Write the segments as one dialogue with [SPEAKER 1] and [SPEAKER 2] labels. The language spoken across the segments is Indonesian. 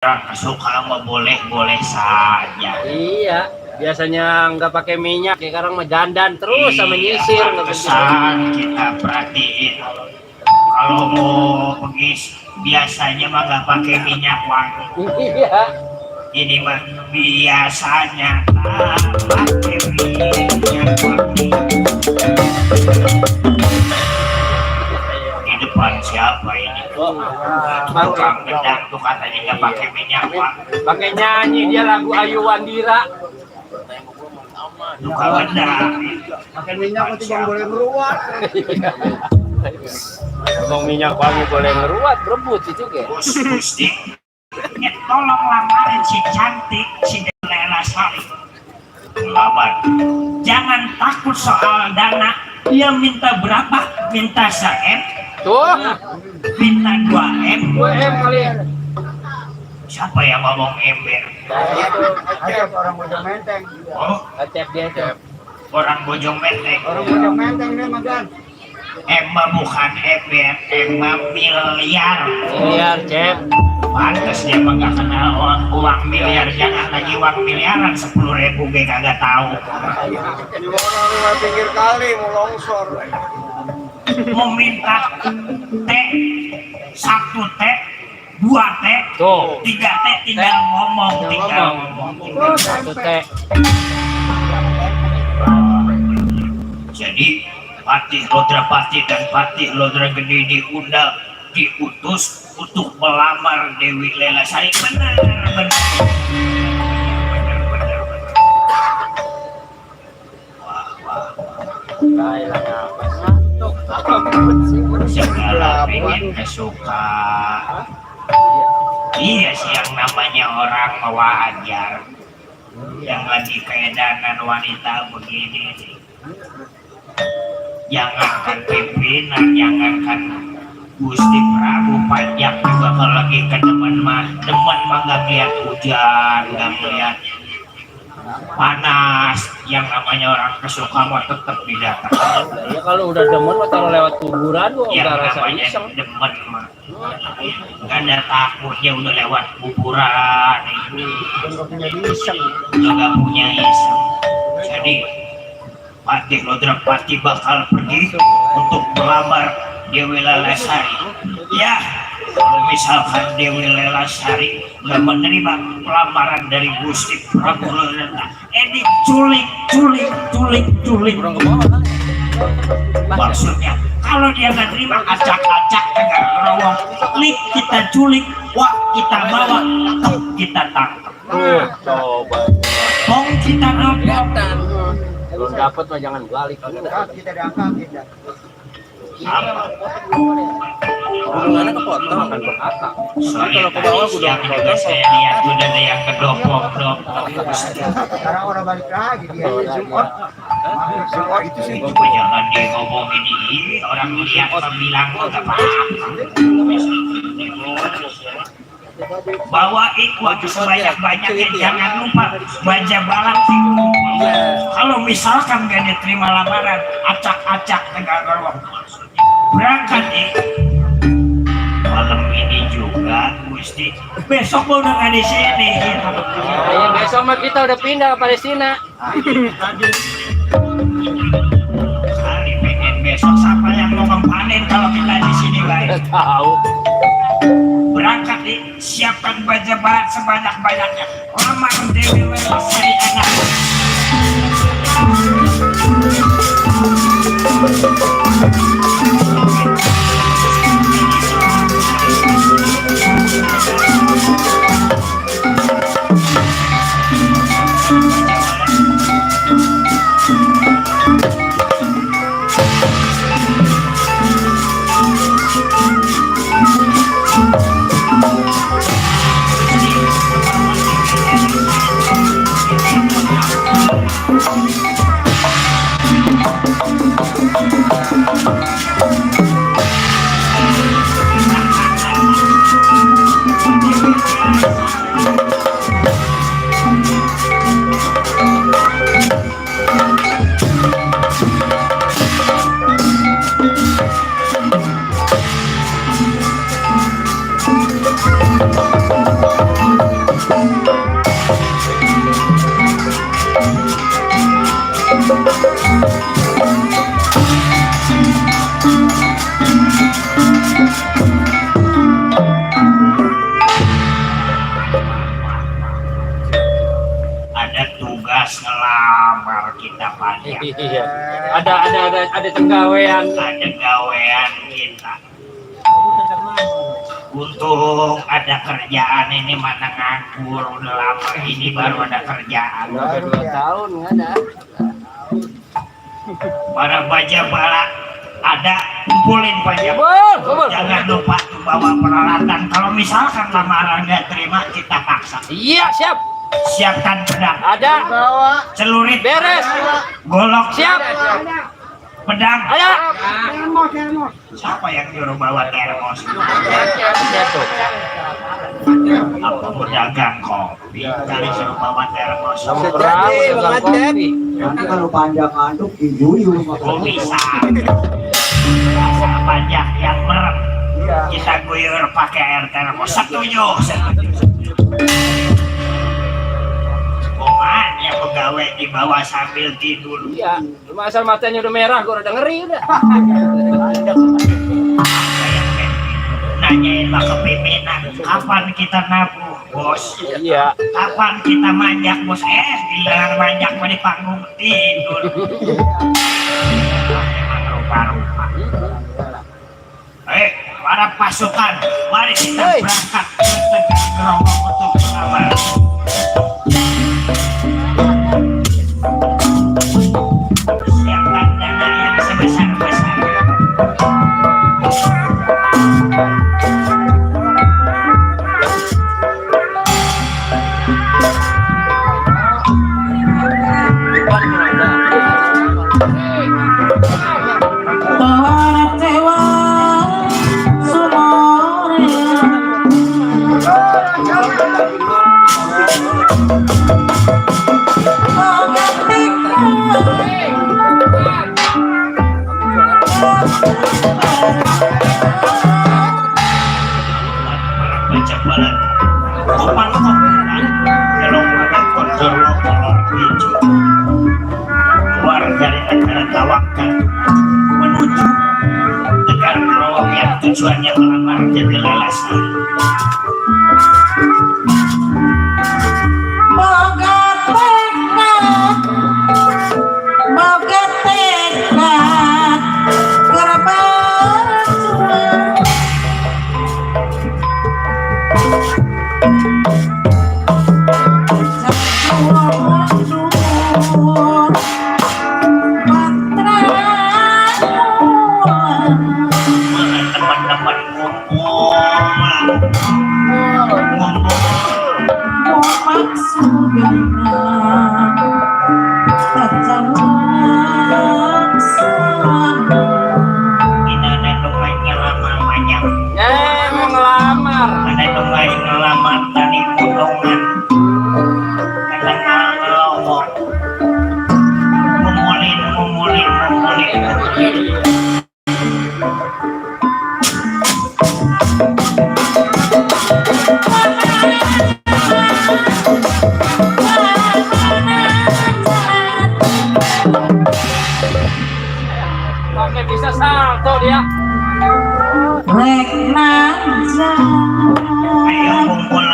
[SPEAKER 1] Orang suka mah boleh-boleh saja.
[SPEAKER 2] Iya, biasanya nggak pakai minyak, sekarang mah dandan terus sama nyisir.
[SPEAKER 1] Kesan kita perhatiin. Kalau mau pergi biasanya mah nggak pakai minyak wangi.
[SPEAKER 2] Iya.
[SPEAKER 1] Ini mah biasanya tak pakai minyak wangi. Di depan siapa ini? Tukang gedang tuh katanya nggak pakai minyak wangi.
[SPEAKER 2] Pakai nyanyi dia lagu Ayu Wandira.
[SPEAKER 1] Tukang gedang.
[SPEAKER 3] Pakai minyak nanti bang boleh meruat.
[SPEAKER 2] Ngomong minyak wangi boleh ngeruat, berebut itu ke?
[SPEAKER 1] Gusti, tolong lamarin si cantik si Lela Sari. Lamar. Jangan takut soal dana. Dia minta berapa? Minta 1M.
[SPEAKER 2] Tuh,
[SPEAKER 1] Minta 2M.
[SPEAKER 2] 2M kali.
[SPEAKER 1] Siapa yang ngomong ember?
[SPEAKER 3] Acep orang Bojong Menteng.
[SPEAKER 1] Oh,
[SPEAKER 2] Acep dia tuh.
[SPEAKER 1] orang Bojong Menteng.
[SPEAKER 3] Orang Bojong Menteng dia makan.
[SPEAKER 1] Emma bukan ember, Emma miliar.
[SPEAKER 2] Miliar, Cep.
[SPEAKER 1] Pantes dia mah gak kenal uang miliar. Jangan lagi uang miliaran 10.000 gue kagak tahu.
[SPEAKER 3] Di orang pinggir kali mau longsor.
[SPEAKER 1] Mau minta teh 1 teh 2 teh
[SPEAKER 2] Tuh.
[SPEAKER 1] 3 teh tinggal ngomong.
[SPEAKER 2] Satu teh.
[SPEAKER 1] Jadi Patih Lodrapati dan Patih Lodragede diutus untuk melamar Dewi Lela Sari. Benar. Segala pengen kesuka. Iya sih yang namanya orang wajar. Yang lagi keedanan wanita begini. Jangankan pimpinan, jangankan Gusti Prabu Pajak juga kalau lagi ke demen mah nggak lihat hujan, nggak melihat panas. Yang namanya orang kesuka mah tetap didatang.
[SPEAKER 2] Ya kalau udah demen mah kalau lewat kuburan gua
[SPEAKER 1] Yang
[SPEAKER 2] udah rasa
[SPEAKER 1] namanya
[SPEAKER 2] iseng.
[SPEAKER 1] demen mah nggak ada takutnya udah lewat kuburan.
[SPEAKER 3] Nggak punya iseng.
[SPEAKER 1] Nggak punya iseng. Jadi Patih Lodrapati bakal pergi untuk melamar Dewi Lela Sari. Ya, kalau misalkan Dewi Lela Sari nggak menerima pelamaran dari Gusti Prabu Lodrapati, diculik. Maksudnya, kalau dia nggak terima acak-acak dengan gerowong, lik kita culik, wah kita bawa, kita tangkap.
[SPEAKER 2] Coba.
[SPEAKER 1] Tong kita rampok.
[SPEAKER 2] Belum dapat mah jangan balik.
[SPEAKER 3] Kita diangkat kita.
[SPEAKER 2] Hubungannya kepotong makan berakal.
[SPEAKER 1] Soalnya kalau ke bawah udah juga saya lihat udah ada yang kedopong.
[SPEAKER 3] Sekarang orang balik lagi dia. Jumat itu sih.
[SPEAKER 1] Jangan dia ngomongin ini, orang lihat orang bilang nggak bawain uang sebanyak-banyaknya, jangan lupa baja balak. Kalau misalkan gak diterima lamaran, acak-acak dengan gerwong berangkat malam ini juga Gusti. Besok mau udah nggak di sini.
[SPEAKER 2] Ya besok mah kita udah pindah ke Palestina.
[SPEAKER 1] Kali pengen besok siapa yang mau mempanen kalau kita di sini baik.
[SPEAKER 2] Tahu.
[SPEAKER 1] Berangkat siapkan baja balat sebanyak-banyaknya. Lamar Dewi Lela Sari anak. jelas ngelamar kita banyak.
[SPEAKER 2] Iya. Ada tenggawean.
[SPEAKER 1] Ada gawean kita. Untung ada kerjaan ini mana nganggur udah lama ini baru ada kerjaan.
[SPEAKER 2] Udah 2 tahun nggak ada.
[SPEAKER 1] Para baja bala ada kumpulin baja.
[SPEAKER 2] Kumpul.
[SPEAKER 1] Jangan lupa tuh bawa peralatan. Kalau misalkan lamaran nggak terima kita paksa.
[SPEAKER 2] Iya, siap.
[SPEAKER 1] Siapkan pedang,
[SPEAKER 2] Ada.
[SPEAKER 1] celurit,
[SPEAKER 2] Beres.
[SPEAKER 1] golok,
[SPEAKER 2] Siap.
[SPEAKER 1] pedang.
[SPEAKER 2] Ada.
[SPEAKER 1] Siapa yang nyuruh bawa termos? Apa pedagang kopi? Kali suruh bawa termos.
[SPEAKER 3] Nanti kalau panjang aduk diyuyur
[SPEAKER 1] Oh bisa. Rasa banyak yang merem. Kita guyur pakai air termos. Setuju. Pokoknya pegawai di bawah sambil tidur.
[SPEAKER 2] Iya. Cuma asal matanya udah merah, gua udah ngeri udah.
[SPEAKER 1] Nanyain lah ke pimpinan, kapan kita nabung, bos?
[SPEAKER 2] Iya.
[SPEAKER 1] Kapan kita manjak, bos? Giliran manjak mau di panggung tidur. Emang rupa-rupa. Para pasukan, mari kita berangkat ke Tegal Gerowong untuk melamar. Siapkan dana yang sebesar-besarnya. Baca balan, kopan-kopan, gelong-gelong kolor-kolor hijau. Keluar dari negara Tawakal menuju Tegal Gerowong yang tujuannya melamar jadi lalasan. Teman-teman
[SPEAKER 2] Mau ngelamar.
[SPEAKER 1] ada dongai ngelamar tani kudongan kata ngelowok ngumulin
[SPEAKER 2] Sampai bisa salto dia.
[SPEAKER 1] ayo kumpul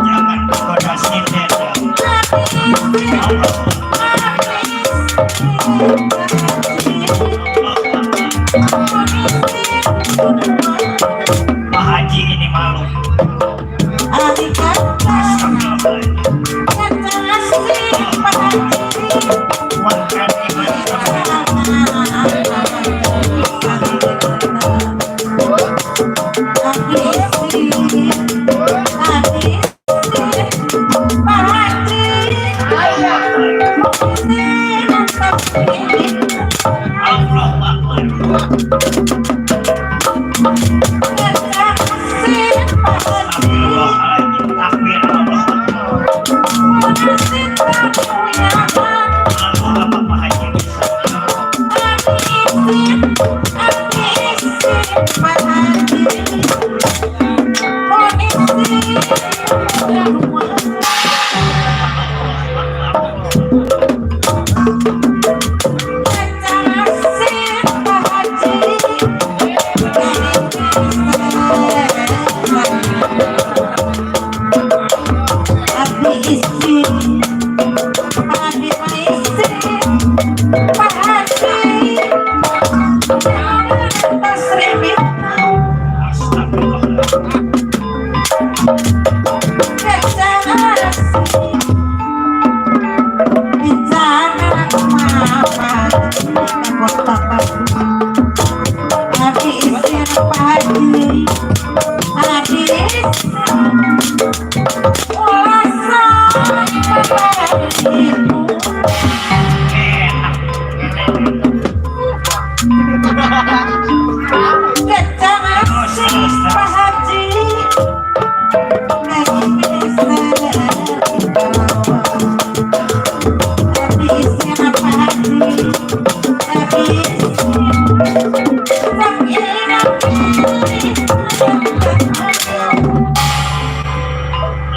[SPEAKER 1] jangan goda sinden. Pak Haji ini malu. Astagfirullahaladzim. Allah Akbar. Astagfirullahaladzim. Takbir. Allah Akbar. Lalu Bapak Haji bisa.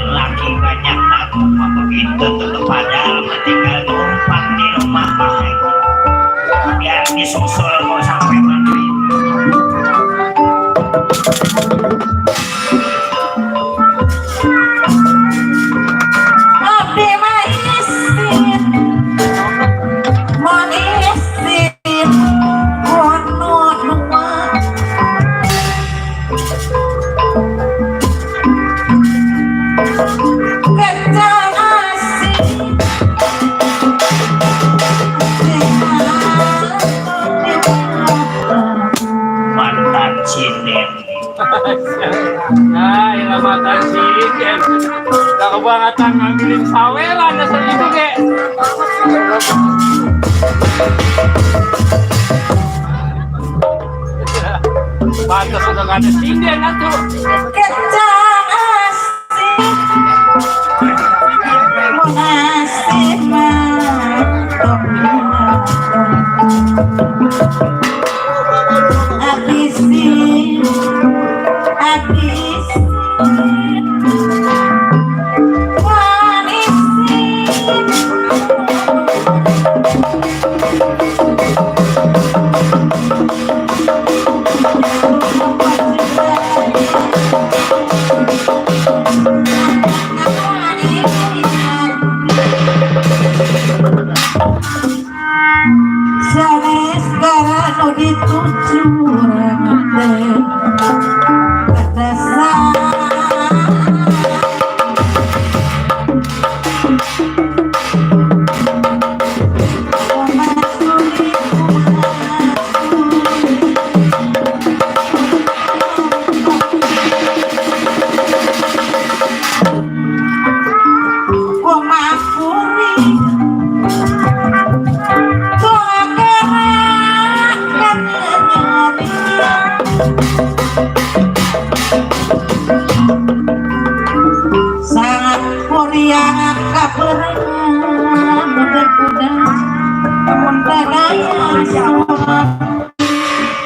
[SPEAKER 1] Laki banyak lagu begitu tutup padahal tinggal numpang di rumah Pak Haji. Biar disusul mau sampai maghrib. Mantan sinden.
[SPEAKER 2] Nah, ilah makan siken. Tak kebangetan ngambilin saweran dasar itu ke. Pantas udah gak ada sinden atuh.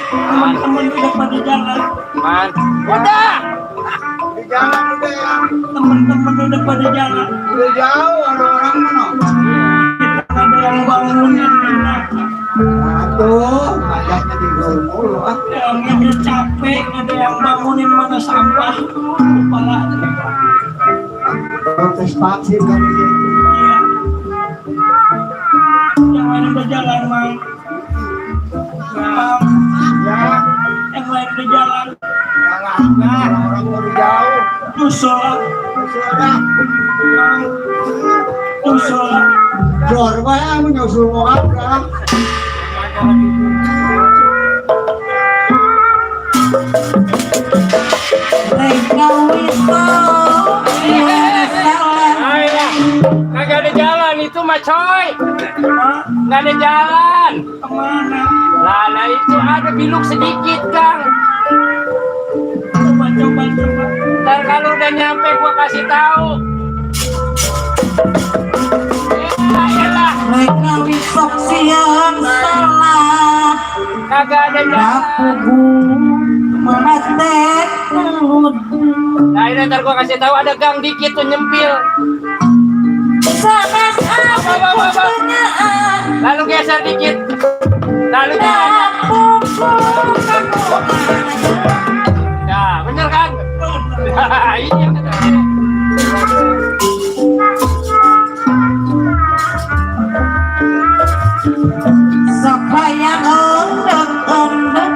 [SPEAKER 3] Teman-teman udah pada jalan.
[SPEAKER 2] Man, udah.
[SPEAKER 3] Di jalan udah ya.
[SPEAKER 1] Teman-teman udah pada jalan.
[SPEAKER 3] Udah jauh ada orang mana?
[SPEAKER 1] Kita ada yang bangunin enak.
[SPEAKER 3] Aduh, ayahnya di mulu.
[SPEAKER 1] Yang ini capek, ada yang bangunin mana sampah. Kepala.
[SPEAKER 3] Protes vaksin kan ini.
[SPEAKER 1] Iya. Yang lain udah jalan, Mang. Mang.
[SPEAKER 3] Ya,
[SPEAKER 1] Yang lain udah jalan.
[SPEAKER 3] jalan orang baru jauh.
[SPEAKER 1] Nyusul.
[SPEAKER 3] Sudah,
[SPEAKER 1] Mang. Nyusul.
[SPEAKER 3] jor bae menyusul mau apa?
[SPEAKER 2] Ayolah, kagak ada jalan itu mah coy.
[SPEAKER 1] Hah?
[SPEAKER 2] Nggak ada jalan.
[SPEAKER 1] Kemana?
[SPEAKER 2] Lala itu ada biluk sedikit, Kang.
[SPEAKER 1] Coba.
[SPEAKER 2] Ntar kalau udah nyampe gua kasih tahu. Elah.
[SPEAKER 4] Mereka besok siang salah
[SPEAKER 2] Kagak ada jalan.
[SPEAKER 4] aku menetek
[SPEAKER 2] Nah ini ntar gua kasih tahu ada gang dikit tuh nyempil.
[SPEAKER 4] sama
[SPEAKER 2] Bawa. Lalu geser dikit. Lalu jalan. Ya bener kan? Ini yang kata.
[SPEAKER 4] supaya ondek-ondek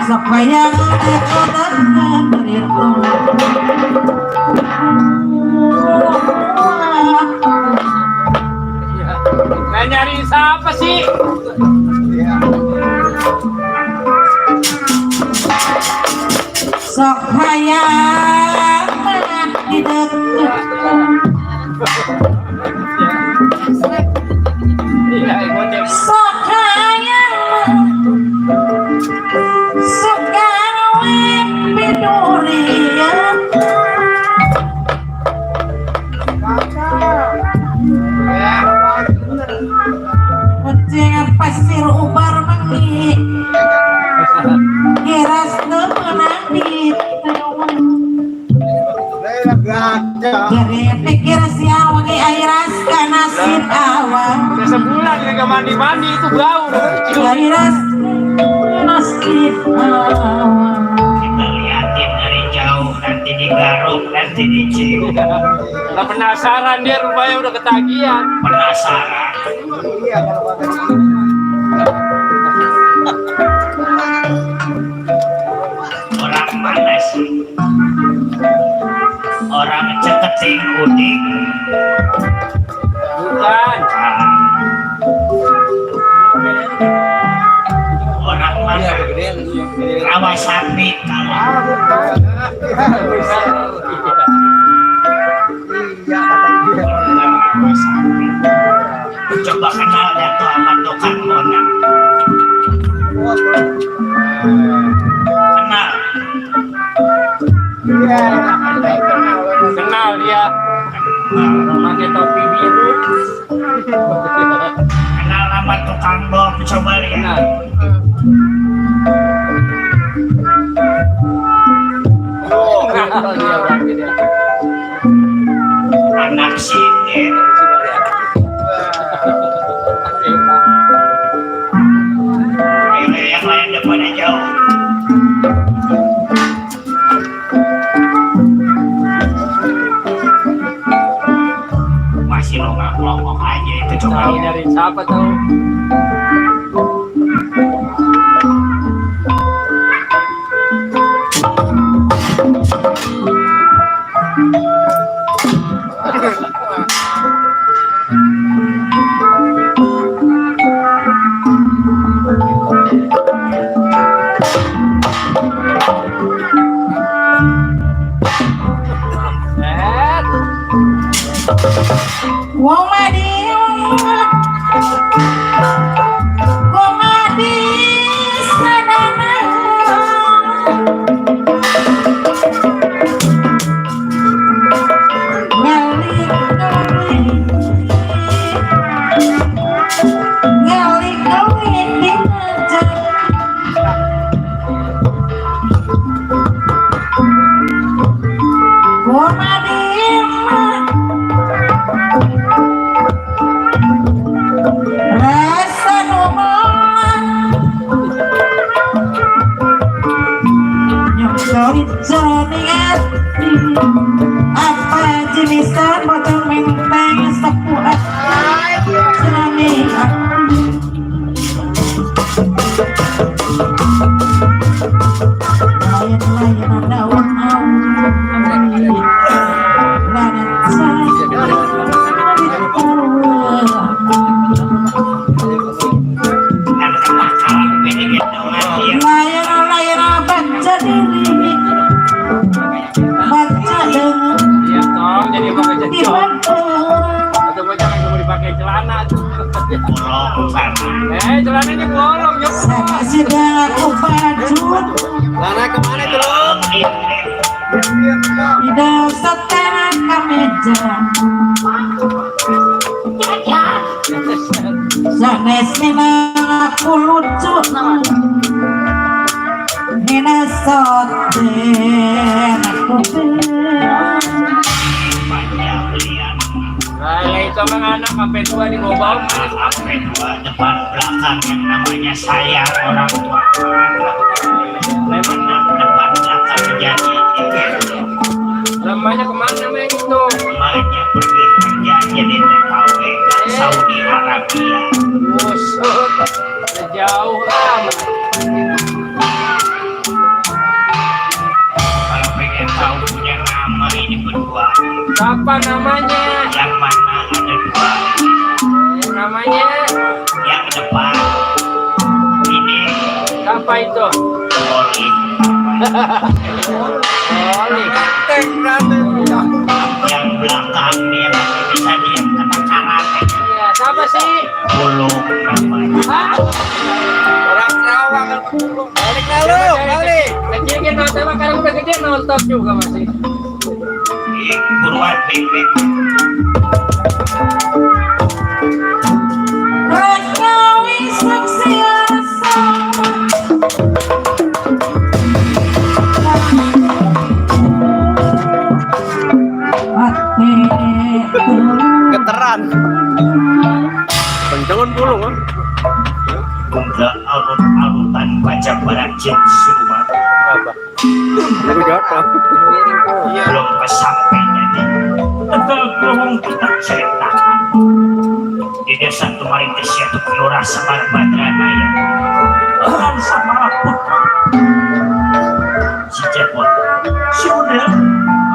[SPEAKER 4] supaya ondek-ondek itu
[SPEAKER 2] Nah nyari siapa sih?
[SPEAKER 4] supaya tidak
[SPEAKER 2] Iya, goceng.
[SPEAKER 4] supaya sekarang bidurian Jangan pasir ubar mengi Kiras temenang Jadi pikir siang wangi airas kanasin awam
[SPEAKER 2] Udah sebulan kagak mandi-mandi itu bau.
[SPEAKER 4] Airas kanasin awam
[SPEAKER 1] Kita liatin dari jauh, nanti digaruk, nanti dicium.
[SPEAKER 2] Lah penasaran dia rupanya udah ketagihan.
[SPEAKER 1] Penasaran? Orang mana sih? Orang ceketing kuning.
[SPEAKER 2] Bukan.
[SPEAKER 1] Orang mana? Rawa sapi kalah. Rawa sapi. Coba kenal dan tuh sama tukang bonang. Kenal.
[SPEAKER 2] Kenal dia. Pakai topi biru.
[SPEAKER 1] Kenal nama tukang bom. Coba lihat.
[SPEAKER 2] Kenal. Kenal dia berarti dia.
[SPEAKER 1] Anak sindir. Ini yang lain depannya jauh. Masih longok aja itu coba
[SPEAKER 2] Tahu
[SPEAKER 1] lihat.
[SPEAKER 2] nyari siapa tahu.
[SPEAKER 4] Wong madi sadana Ngali di ngajak Wong madi rasa numan nyongsorit jaringan apa jenisan botol meng
[SPEAKER 2] Atau bocah yang mau dipakai celana tuh.
[SPEAKER 1] Bolong sana.
[SPEAKER 2] Celananya bolong ya.
[SPEAKER 4] Sudah aku pacut
[SPEAKER 2] Celana kemana tuh lo?
[SPEAKER 4] tidak setelah kemeja sanes aku lucu nina soten aku
[SPEAKER 1] Banyak lihat.
[SPEAKER 2] Nah itu emang anak sampai tua di bawah.
[SPEAKER 1] Sampai dua depan belakang yang namanya sayang orang tua. Memang depan belakang menjadi
[SPEAKER 2] Namanya kemana meng itu?
[SPEAKER 1] Makanya pergi kerja jadi TKW Saudi Arabia.
[SPEAKER 2] Busut. Jauh amat.
[SPEAKER 1] Kalau pengen tahu punya nama ini berdua,
[SPEAKER 2] Siapa namanya?
[SPEAKER 1] yang mana ada dua,
[SPEAKER 2] Namanya
[SPEAKER 1] yang depan ini
[SPEAKER 2] siapa itu?
[SPEAKER 1] Oli,
[SPEAKER 2] Oli.
[SPEAKER 1] yang belakang dia masih bisa diam kata karate.
[SPEAKER 2] Iya, siapa sih?
[SPEAKER 1] Bulung namanya.
[SPEAKER 2] Hah?
[SPEAKER 3] Orang Kerawang balik lalu, balik.
[SPEAKER 2] Kecil kan nonton, sekarang udah gede nonton juga masih.
[SPEAKER 1] Ih, buruan bebek.
[SPEAKER 4] Rekawi saksiasa hati
[SPEAKER 3] Geteran. Kencengan bulung kan?
[SPEAKER 1] Udah alun-alunan baca barang jenis rumah.
[SPEAKER 3] Apa? Aku jatuh.
[SPEAKER 1] Belum kesampai jadi. Tegal gelombang kita ceritakan. Di desa Tumarintis yaitu Kelurahan Semar Badranaya. Orang Samara Putra. Si Cepot. Si Udel.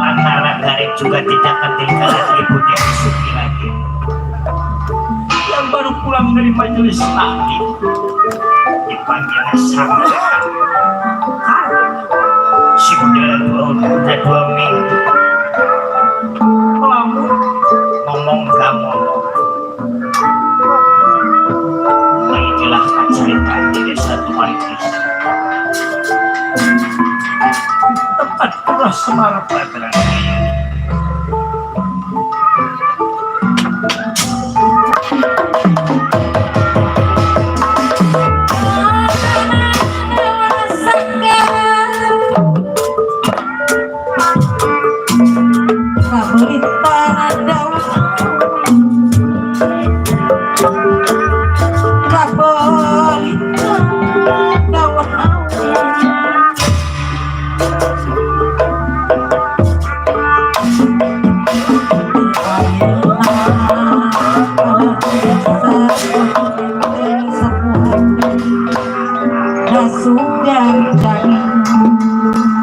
[SPEAKER 1] Lantaran dari juga tidak ketinggalan ibu dia Suki lagi. Yang baru pulang dari majelis taklim. Dipanggilnya sama. Si Udel udah 2 minggu. Kamu ngomong gak ngomong. Inilah cerita di desa Tumarintis. Tempat Kelurahan Semar Badranaya.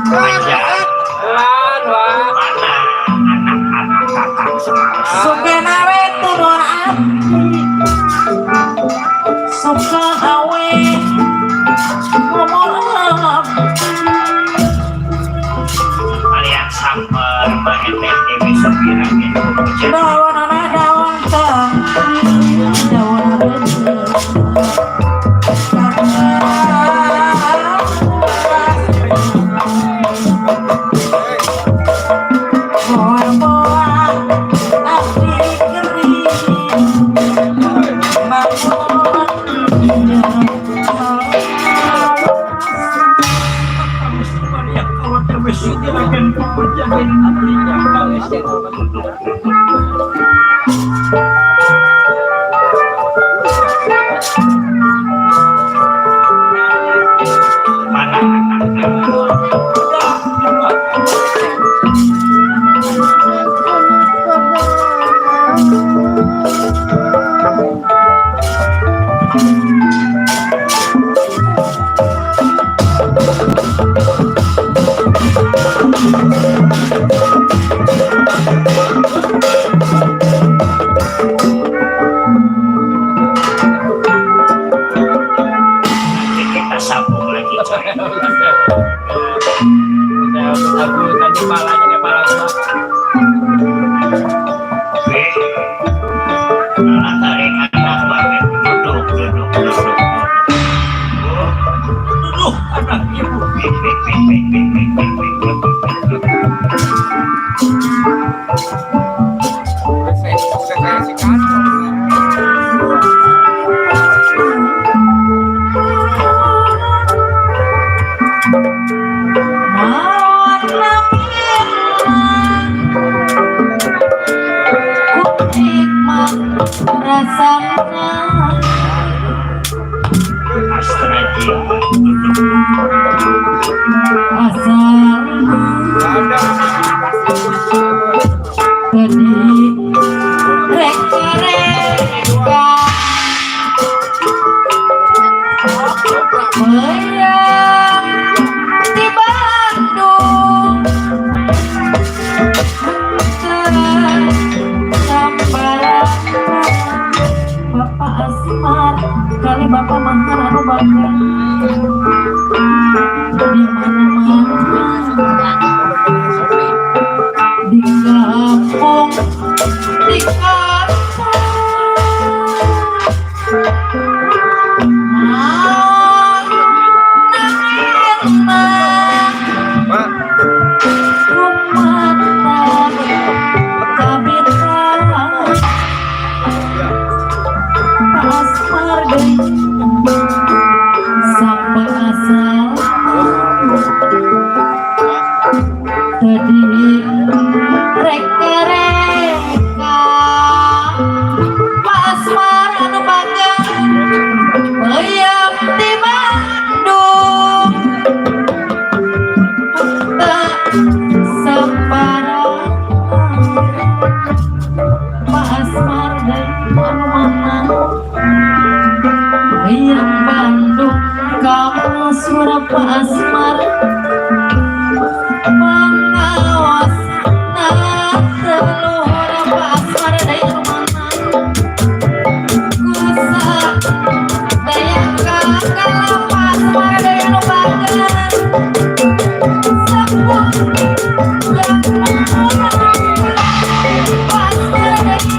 [SPEAKER 1] Aja
[SPEAKER 2] Lan, Wak.
[SPEAKER 1] mana anak-anak kakak semua.
[SPEAKER 4] Sukenawe turun api Sukenawe ngomong
[SPEAKER 1] Kalian samper mengenai Dewi Sepira gitu.
[SPEAKER 4] dawan anak dawan tang dawan
[SPEAKER 1] Kalau Dewi Sepira kan menjadi artinya kalian.
[SPEAKER 4] Rasana
[SPEAKER 1] Astraja
[SPEAKER 4] asal tadi reka meriang di Bandung sambaran Bapak Asmar kali Bapak Mahar anu bangga di mana-mana di kampung di kota tadi reka-reka Pak Asmar anu bangga meriang di Bandung tak sembarang Pak Asmar dari mana meriang Bandung kamu suara Pak Asmar pengawas nah seluruh Pak Asmar dari mana kusa daya kakak Pak Asmar dari Nubagan sepuluh yang mengulang Pak Asmar dari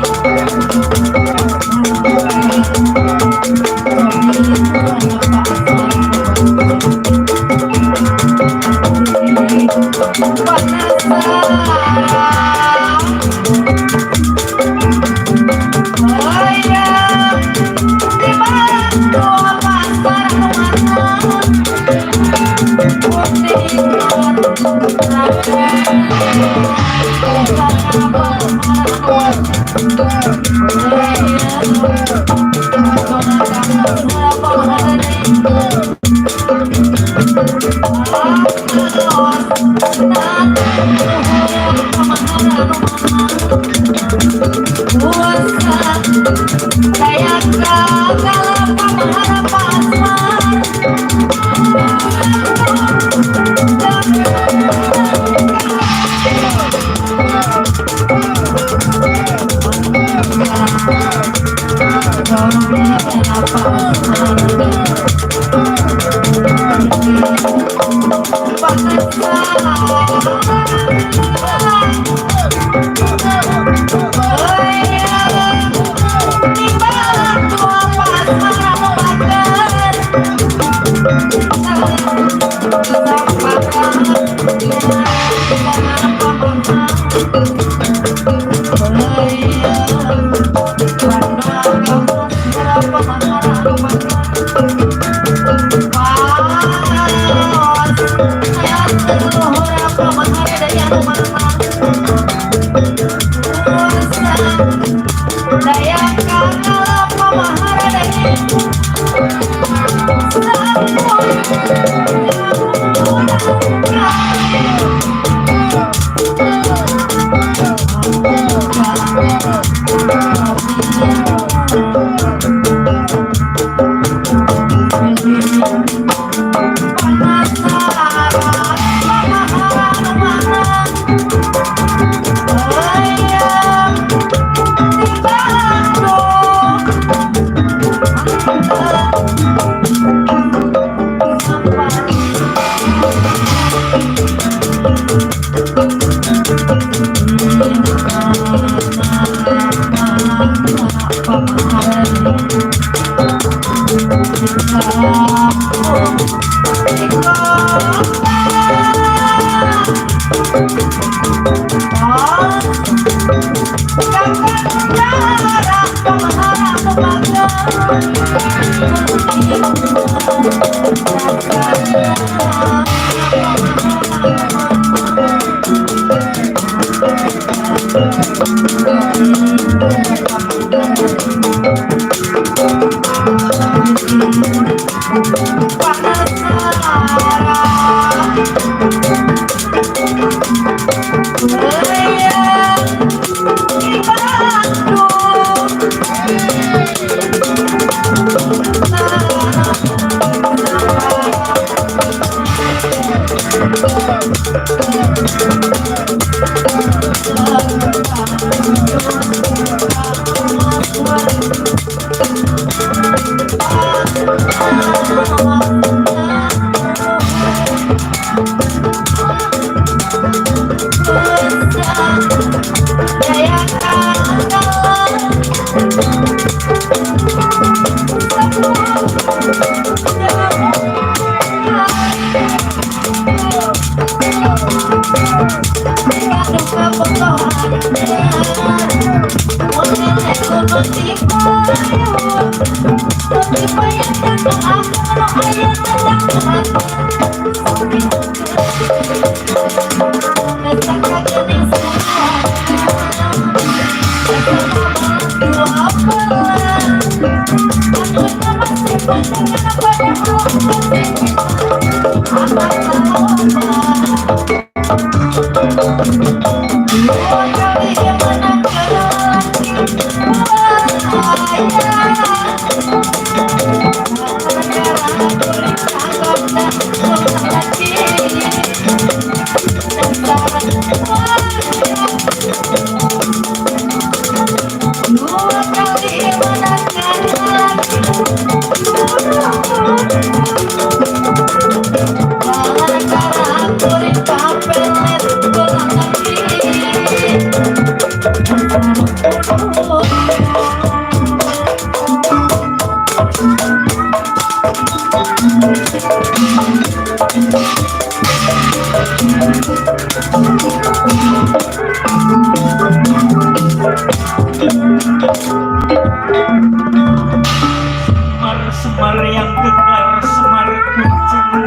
[SPEAKER 1] Semar yang gegar, semar kuncung.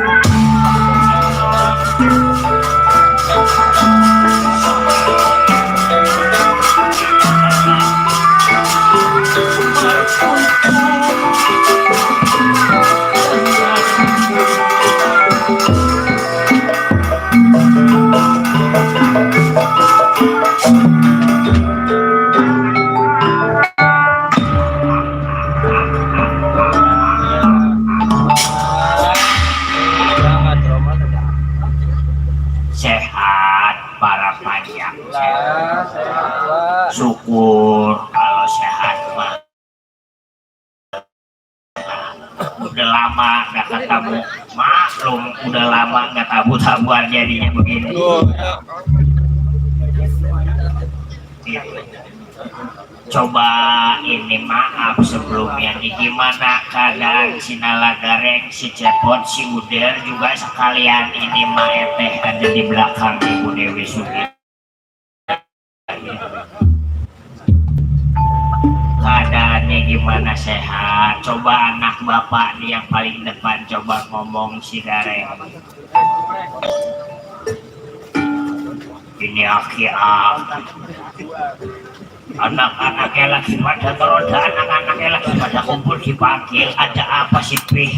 [SPEAKER 1] Sehat para panjang, syukur kalau sehat mah. Udah lama nggak ketemu, maklum udah lama nggak tabu-tabuan jadinya begini. Gitu. Coba ini maaf sebelumnya nih, gimana keadaan si Nalagareng, si Cepot, si Uder juga sekalian ini mah teh ada di belakang Ibu Dewi Sugih. Keadaannya gimana, sehat? Coba anak bapak nih yang paling depan coba ngomong si Gareng. Ini aki-aki. Anak-anaknya lagi pada meroda, anak-anaknya lagi pada kumpul dipanggil. Ada apa sih, Pi?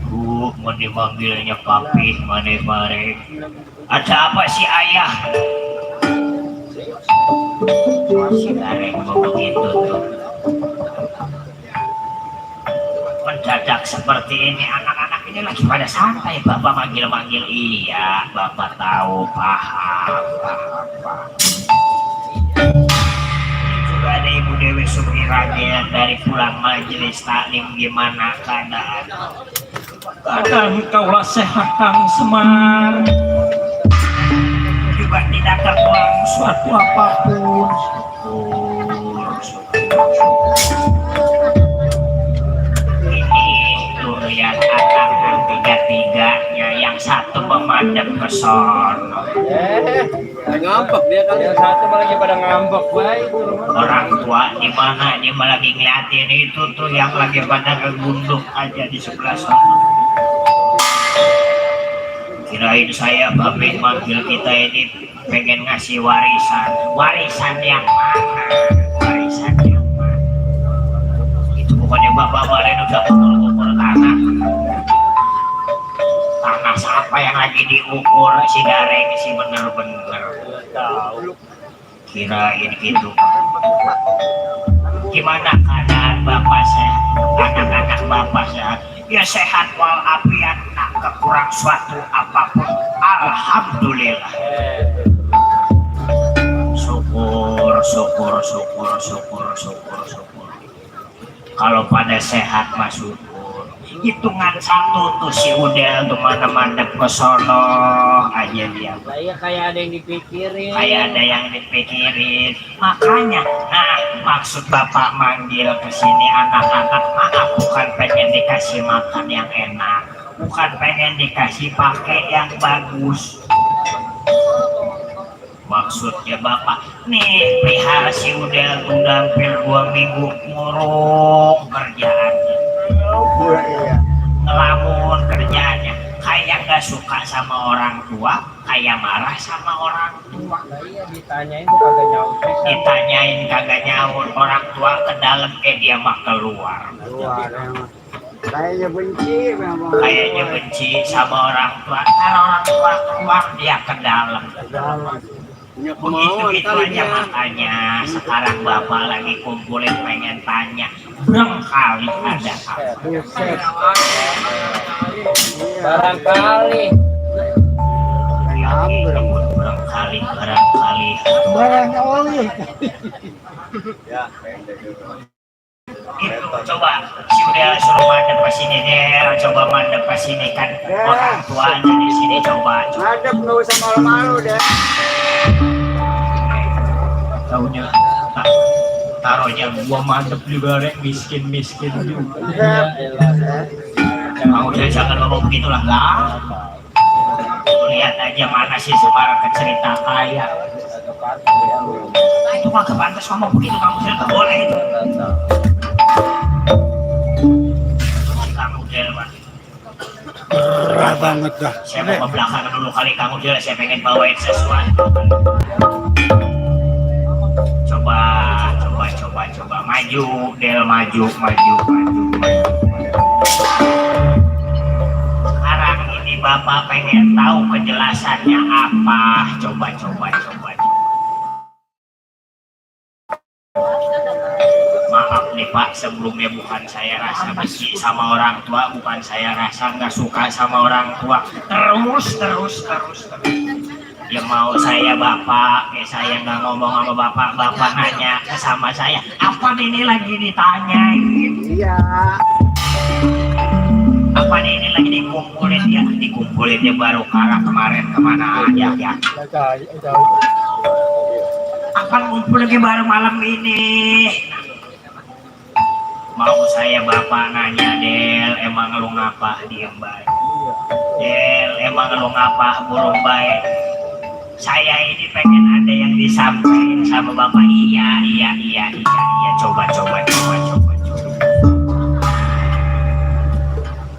[SPEAKER 1] Mau dipanggilnya papi, mare-mare. Ada apa sih, ayah? Si Gareng mau begitu tuh. Mendadak seperti ini, anak-anak ini lagi pada santai. Bapak manggil-manggil, iya, bapak tahu, paham. Juga ada Ibu Dewi Sugih dari pulang majelis taklim. Gimana keadaan?
[SPEAKER 2] Keadaan kaulah sehat Kang Semar.
[SPEAKER 1] Juga tidak terkurang
[SPEAKER 2] Suatu apapun.
[SPEAKER 1] Ini tuh lihat anak tiga-tiganya, yang satu memadam ke sono.
[SPEAKER 2] Ngambek dia kan. Yang satu malah lagi pada ngambek, baik.
[SPEAKER 1] Orang tua di mana dia malah lagi ngeliatin itu tuh yang lagi pada ngegunduk aja di sebelah sana. Kirain saya babe manggil kita ini pengen ngasih warisan yang mana? Warisan yang mana? Itu bukannya bapak kemarin udah ukur tanah. Tanah siapa yang lagi diukur si Gareng sih, bener-bener tahu. Kirain gitu. Gimana keadaan bapak sehat? Anak-anak bapak sehat? Ya sehat walafiat, tak kekurang suatu apapun. Alhamdulillah. Syukur. Kalau pada sehat mah syukur. Hitungan satu tuh si Udel tuh mana mandep ke sono aja dia.
[SPEAKER 2] Kayak ada yang dipikirin.
[SPEAKER 1] Makanya, maksud bapak manggil ke sini anak-anak, maaf, bukan pengen dikasih makan yang enak, bukan pengen dikasih pakai yang bagus, Maksudnya bapak nih perihal si Udel udah hampir 2 minggu ngurung kerjaannya,
[SPEAKER 3] Iya.
[SPEAKER 1] ngelamun kerjaannya, kayak gak suka sama orang tua, kayak marah sama orang tua.
[SPEAKER 2] Nah, iya ditanyain tuh kagak nyaut.
[SPEAKER 1] Ditanyain kagak nyaut, orang tua ke dalam dia mah keluar.
[SPEAKER 3] Luar emang. Kayaknya benci memang.
[SPEAKER 1] Kayaknya benci sama orang tua. Kalau orang tua keluar dia ke dalam. Begitu itu aja makanya sekarang bapak lagi kumpulin pengen tanya barangkali ada apa.
[SPEAKER 3] Buset.
[SPEAKER 2] Barangkali.
[SPEAKER 1] Barangkali
[SPEAKER 3] Barangnya oli.
[SPEAKER 1] itu coba si udah suruh mandep ke sini deh, coba mandep ke sini kan orang tuanya di sini coba.
[SPEAKER 3] Ngadep nggak usah malu-malu deh.
[SPEAKER 1] Taunya taruhnya gua mandep juga rek, miskin juga. Mau jangan ngomong begitulah, enggak. Lihat aja mana sih Semar cerita kaya. Itu mah kepantas ngomong begitu, kamu tidak boleh itu. Kamu Delman.
[SPEAKER 3] Berat banget dah.
[SPEAKER 1] Saya mau ke belakang dulu kali kamu Del, saya pengen bawain sesuatu. Coba maju Del, maju. Sekarang ini bapak pengen tahu penjelasannya apa. Coba. Maaf nih Pak, sebelumnya bukan saya rasa benci sama orang tua, bukan saya rasa nggak suka sama orang tua. Terus. Ya mau saya bapak, saya nggak ngomong sama bapak nanya sama saya, apa ini lagi ditanyain?
[SPEAKER 3] Iya.
[SPEAKER 1] Apa ini lagi dikumpulin dia baru kalah kemarin kemana aja ya? Apa ngumpul lagi baru malam ini? Mau saya bapak nanya Del, emang lu ngapa diem baik? Del, emang lu ngapa burung baik? Saya ini pengen ada yang disampaikan sama bapak. Iya. Coba.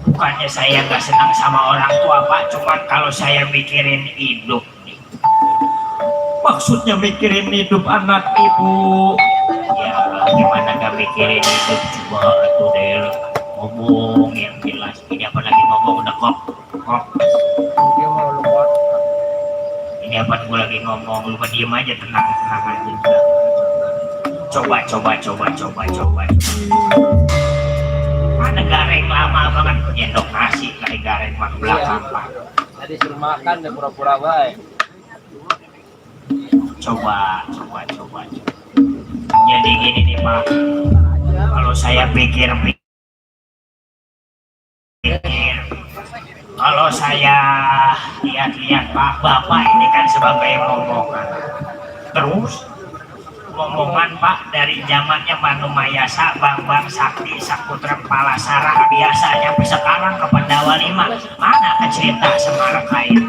[SPEAKER 1] Bukannya saya nggak senang sama orang tua Pak, cuman kalau saya mikirin hidup nih. Maksudnya mikirin hidup anak ibu. Ya gimana nggak mikirin hidup, coba tuh Del ngomong yang jelas. Ini apa lagi ngomong udah kok. Ini apa gue lagi ngomong, lu diem aja, tenang aja. Coba. Mana gareng lama banget nyendok nasi kali gareng mah belakang Pak.
[SPEAKER 2] Tadi suruh makan dan pura-pura baik.
[SPEAKER 1] Coba. Jadi gini nih Pak, kalau saya pikir, kalau saya lihat Pak, bapak ini kan sebagai ngomongan. Terus ngomongan Pak dari zamannya Manu Mayasa, Bambang Sakti, Saputra Palasara biasa sampai sekarang ke Pandawa 5. Mana ke cerita Semar Kain?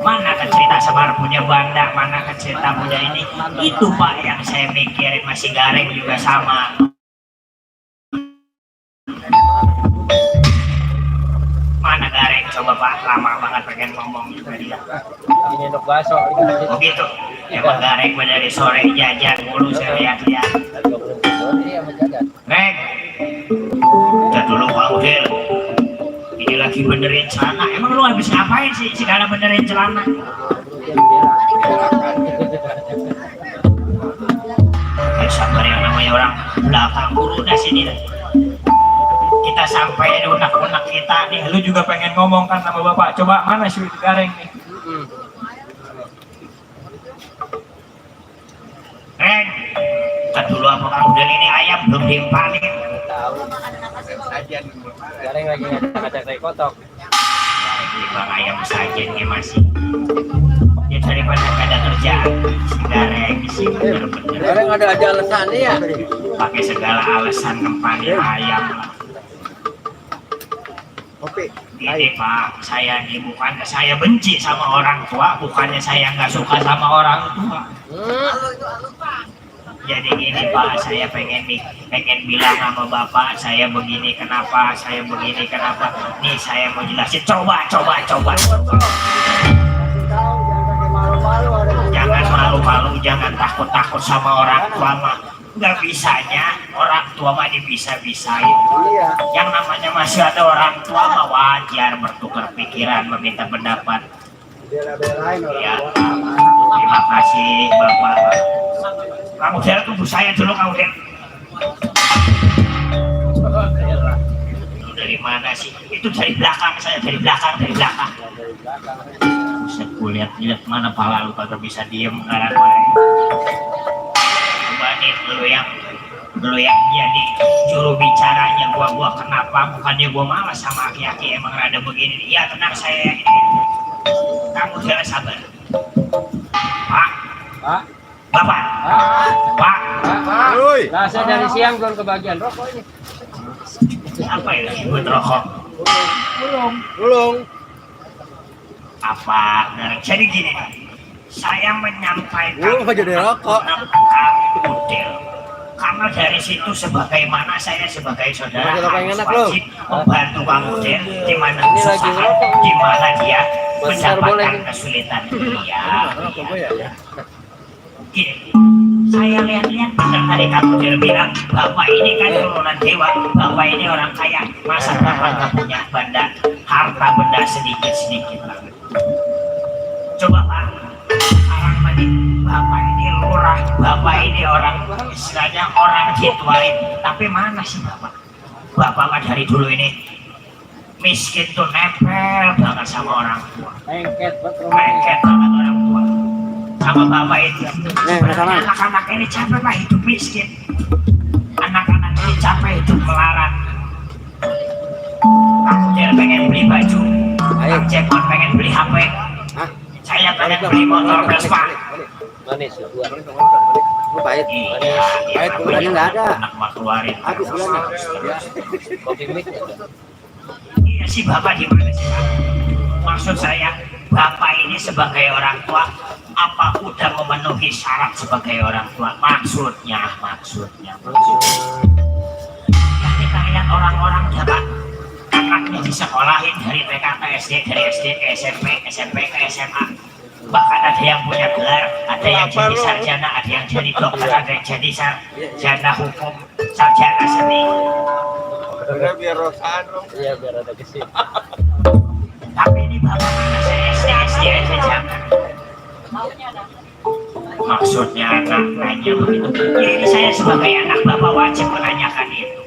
[SPEAKER 1] Mana ke cerita Semar punya banda? Mana ke cerita punya ini? Itu Pak yang saya mikirin, masih gareng juga sama. Mana gareng coba Pak, lama banget pengen ngomong juga dia.
[SPEAKER 2] Ini untuk bakso.
[SPEAKER 1] Oh gitu. Emang gareng dari sore jajan mulu saya lihat-lihat. Rek, udah dulu Pak Udel. Ini lagi benerin celana. Emang lu habis ngapain sih segala benerin celana? Ya sabar yang namanya orang belakang udah sini dah. Kita sampai unek-unek kita nih. Lu juga pengen ngomong kan sama bapak. Coba mana sih gareng nih? Ren, kita dulu apa Kang Udel, ini ayam belum dimpanin.
[SPEAKER 2] Tahu. Gareng lagi ngajak saya kotok.
[SPEAKER 1] Bang ayam sajennya masih. Ya daripada ada kerjaan si gareng di sini bener-bener.
[SPEAKER 2] Gareng ada aja alasannya ya.
[SPEAKER 1] Pakai segala alasan nempanin ayam lah.
[SPEAKER 3] Kopi.
[SPEAKER 1] Ini Pak, saya ini bukan saya benci sama orang tua, bukannya saya nggak suka sama orang tua. Jadi gini Pak, saya pengen bilang sama Bapak, saya begini kenapa, saya begini kenapa. Nih saya mau jelasin, coba.
[SPEAKER 3] Kasih tahu jangan pakai malu-malu ada.
[SPEAKER 1] Jangan malu-malu, jangan takut sama orang tua mah. Nggak bisanya orang tua mah bisa-bisain.
[SPEAKER 3] Iya.
[SPEAKER 1] Yang namanya masih ada orang tua mah wajar bertukar pikiran, meminta pendapat.
[SPEAKER 3] Bela-belain orang
[SPEAKER 1] Ya,
[SPEAKER 3] tua.
[SPEAKER 1] terima kasih Bapak. Kamu Del, tunggu saya dulu kamu Del. Itu dari mana sih? Itu dari belakang saya, dari belakang. Buset, gue lihat mana pala lu kagak bisa diem sekarang. Coba nih lu yang jadi juru bicaranya gua kenapa bukannya gua malas sama aki-aki emang rada begini. Iya tenang saya ini. Kamu jangan sabar. Pak, Bapak, Pak.
[SPEAKER 2] Lah saya dari siang belum kebagian rokok ini.
[SPEAKER 1] Apa ini buat rokok?
[SPEAKER 2] Belum.
[SPEAKER 1] Apa? Nah, jadi gini nih, saya menyampaikan
[SPEAKER 2] jadi rokok.
[SPEAKER 1] Karena dari situ sebagaimana saya sebagai saudara
[SPEAKER 2] Rokok yang
[SPEAKER 1] harus
[SPEAKER 2] enak, loh.
[SPEAKER 1] wajib membantu Kang Udin di mana
[SPEAKER 2] Ini lagi
[SPEAKER 1] kesusahan,
[SPEAKER 2] ngerokok.
[SPEAKER 1] di mana dia
[SPEAKER 2] Besar boleh
[SPEAKER 1] mendapatkan
[SPEAKER 2] nih.
[SPEAKER 1] kesulitan. Gini, saya lihat-lihat benar tadi Kang Udin bilang Bapak ini kan turunan dewa, Bapak ini orang kaya, masa Bapak nggak punya harta benda sedikit lah. Coba Pak, sekarang tadi Bapak ini lurah, Bapak ini orang istilahnya orang dituain, tapi mana sih Bapak? Bapak mah dari dulu ini miskin tuh nempel banget sama orang tua,
[SPEAKER 2] Lengket
[SPEAKER 1] lengket banget orang tua sama Bapak itu. Sebenarnya anak-anak ini capek Pak hidup miskin, anak-anak ini capek hidup melarat. Kamu dia pengen beli baju, Kang Cepot pengen beli HP, saya pengen beli motor Vespa.
[SPEAKER 2] Manis dua.
[SPEAKER 3] Pahit.
[SPEAKER 1] Pahit
[SPEAKER 3] bulannya nggak ada.
[SPEAKER 1] Anak mah keluarin.
[SPEAKER 3] Habis bulannya.
[SPEAKER 2] Kopi mix.
[SPEAKER 1] Iya sih Bapak gimana sih Pak? Maksud saya Bapak ini sebagai orang tua apa udah memenuhi syarat sebagai orang tua? Maksudnya. Yang kita lihat orang-orang Bapak anaknya disekolahin dari TK ke SD, dari SD ke SMP, SMP ke SMA. Bahkan ada yang punya gelar, ada yang jadi sarjana, ada yang jadi dokter, ada yang jadi sarjana hukum, sarjana seni.
[SPEAKER 3] Biar rosan.
[SPEAKER 2] Iya biar ada kesini.
[SPEAKER 1] Tapi ini Bapak mana saya SD aja jangan. Maksudnya anak nanya begitu. Ya, ini saya sebagai anak Bapak wajib menanyakan itu.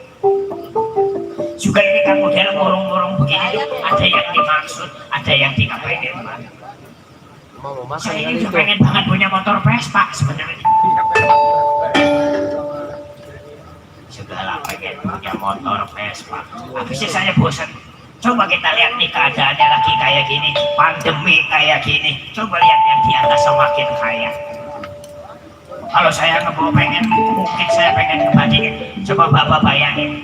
[SPEAKER 1] Juga ini kan model murung-murung begini, ada yang dimaksud, ada yang dikapain. Saya ini juga pengen banget punya motor Vespa sebenarnya. Segala pengen punya motor Vespa. Habisnya saya bosan. Coba kita lihat nih keadaannya lagi kayak gini, pandemi kayak gini. Coba lihat yang di atas semakin kaya. Kalau saya ngebawa pengen, mungkin saya pengen ngebandingin. Coba Bapak bayangin,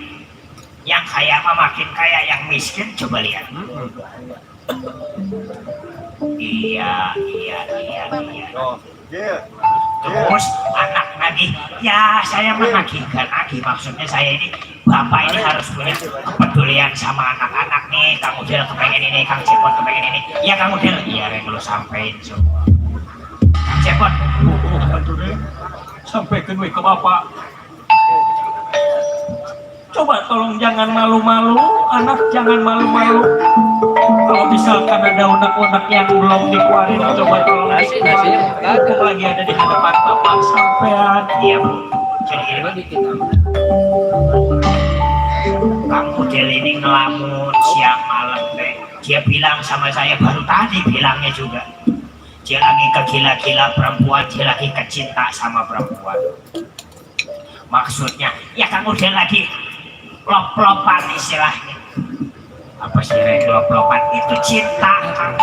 [SPEAKER 1] yang kaya mah makin kaya, yang miskin coba lihat. Iya. Terus anak nagih, ya saya menagihkan lagi. Maksudnya saya ini Bapak ini harus punya kepedulian sama anak-anak nih. Kang Udel kepengen ini, Kang Cepot kepengen ini. Ya Kang Udel, iya Reng lu sampein semua. Kang Cepot, sampaikan ke Bapak. Coba tolong jangan malu-malu, anak jangan malu-malu. Kalau misalkan ada unek-unek yang belum dikeluarin, coba tolong dikeluarin. Mumpung lagi ada di hadapan Bapak sampean. Iya Bu. Jadi Kang Udel ini ngelamun siang malam deh. Dia bilang sama saya baru tadi bilangnya juga. Dia lagi kegila-gila perempuan, dia lagi kecinta sama perempuan. Maksudnya, ya Kang Udel lagi lop-lopan istilahnya. Apa sih lop-lopan? Itu cinta Kang.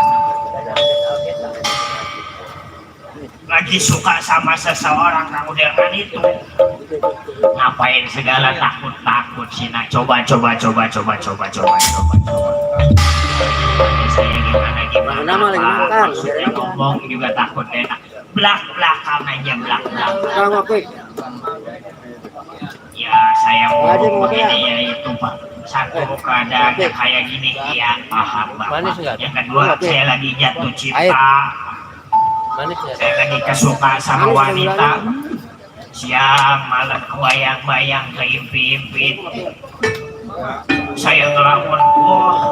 [SPEAKER 1] lagi suka sama seseorang kamu dengan itu ngapain segala takut sih nak coba saya gimana Pak? Maksudnya ngomong juga takut enak belak-belakan aja belak-belakan ya saya mau begini ya itu Pak satu keadaannya kayak gini ya paham Bapak yang kedua saya lagi jatuh cinta saya lagi kesuka sama wanita siang malam kebayang-bayang keimpi-impi saya ngelamun